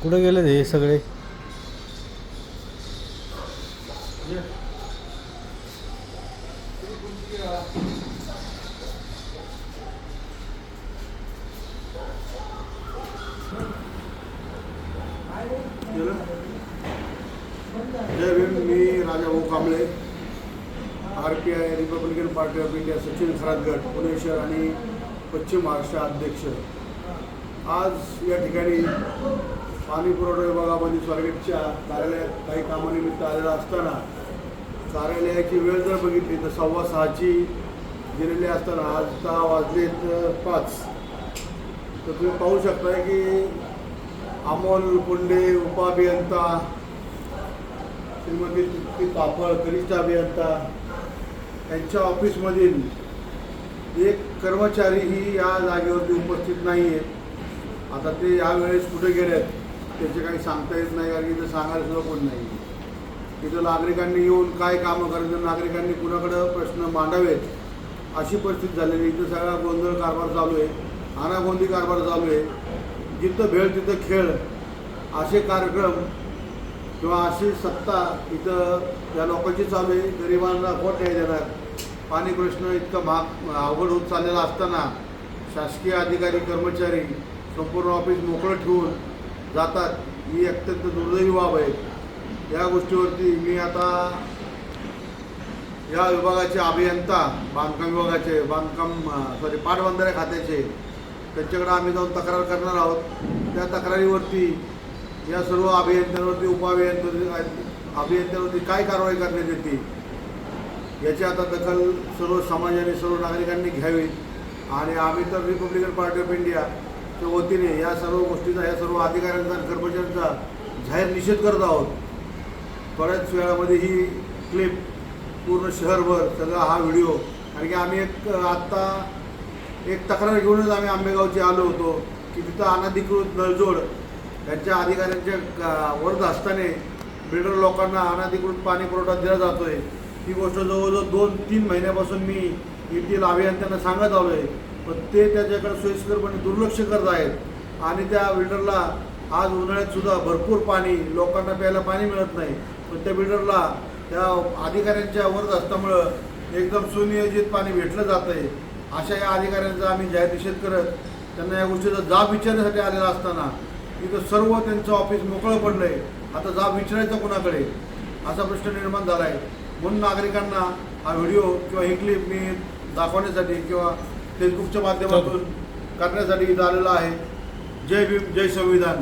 कुठे गेले हे सगळे? जय भीम. मी राजा भाऊ Kamble, RPI Republican party of India Sachin Kharat गट पुणे शहर आणि पश्चिम महाराष्ट्र अध्यक्ष. आज या ठिकाणी पाणी पुरवठा विभागामध्ये स्वारगेटच्या कार्यालयात काही कामानिमित्त आलेला असताना कार्यालयाची वेळ जर बघितली तर 6:15ची दिलेली असताना आज 10 वाजलेत 5. तर तुम्ही पाहू शकताय की अमोल पुंडे उपाभियंता, श्रीमती तृप्ती पापड कनिष्ठ अभियंता यांच्या ऑफिसमधील एक कर्मचारीही या जागेवरती उपस्थित नाही आहे. आता ते यावेळेस कुठे गेलेत त्याचे काही सांगता येत नाही, कारण इथं सांगायला सुद्धा कोण नाही. इथं नागरिकांनी येऊन काय कामं करायचं, नागरिकांनी कुणाकडं प्रश्न मांडावेत अशी परिस्थिती झालेली. इथं सगळा गोंधळ कारभार चालू आहे, आनागोंदी कारभार चालू आहे. जिथं भेळ तिथं खेळ असे कार्यक्रम किंवा अशी सत्ता इथं या लोकांची चालू आहे. गरिबांना कोण नाही देणार. पाणी प्रश्न इतका अवघड होत चाललेला असताना शासकीय अधिकारी कर्मचारी संपूर्ण ऑफिस मोकळं ठेवून जातात, ही अत्यंत दुर्दैवी बाब आहे. या गोष्टीवरती मी आता या विभागाचे अभियंता, बांधकाम विभागाचे पाटबंधारे खात्याचे, त्यांच्याकडे आम्ही जाऊन तक्रार करणार आहोत. त्या तक्रारीवरती या सर्व अभियंत्यांवरती अभियंत्यांवरती काय कारवाई करण्यात येते याची आता दखल सर्व समाजाने सर्व नागरिकांनी घ्यावी. आणि आम्ही तर रिपब्लिकन पार्टी ऑफ इंडियाच्या वतीने या सर्व गोष्टीचा, या सर्व अधिकाऱ्यांचा आणि कर्मचाऱ्यांचा जाहीर निषेध करत आहोत. थोड्याच वेळामध्ये ही क्लिप पूर्ण शहरभर सगळा हा व्हिडिओ, कारण की आम्ही आत्ता एक तक्रार घेऊनच आम्ही आंबेगावचे आलो होतो की तिथं अनधिकृत नळजोड यांच्या अधिकाऱ्यांच्या वरद हस्ताने बिल्डर लोकांना अनधिकृत पाणी पुरवठा दिला जातो आहे. ही गोष्ट जवळजवळ 2-3 महिन्यापासून मी येथील अभियंत्यांना सांगत आलो आहे, पण ते त्याच्याकडे सोयीस्करपणे दुर्लक्ष करत आहेत. आणि त्या बिल्डरला आज उन्हाळ्यातसुद्धा भरपूर पाणी, लोकांना प्यायला पाणी मिळत नाही, पण त्या बिल्डरला त्या अधिकाऱ्यांच्या वरद हस्तामुळं एकदम सुनियोजित पाणी भेटलं जातं आहे. अशा या अधिकाऱ्यांचा आम्ही जाहीर निषेध करत त्यांना या गोष्टीचा जाब विचारण्यासाठी आलेला असताना इथं सर्व त्यांचं ऑफिस मोकळं पडलं आहे. आता जाब विचारायचा कोणाकडे असा प्रश्न निर्माण झाला आहे. म्हणून नागरिकांना हा व्हिडिओ किंवा ही क्लिप मी दाखवण्यासाठी किंवा फेसबुकच्या माध्यमातून करण्यासाठी इथं आलेला आहे. जय भीम, जय संविधान.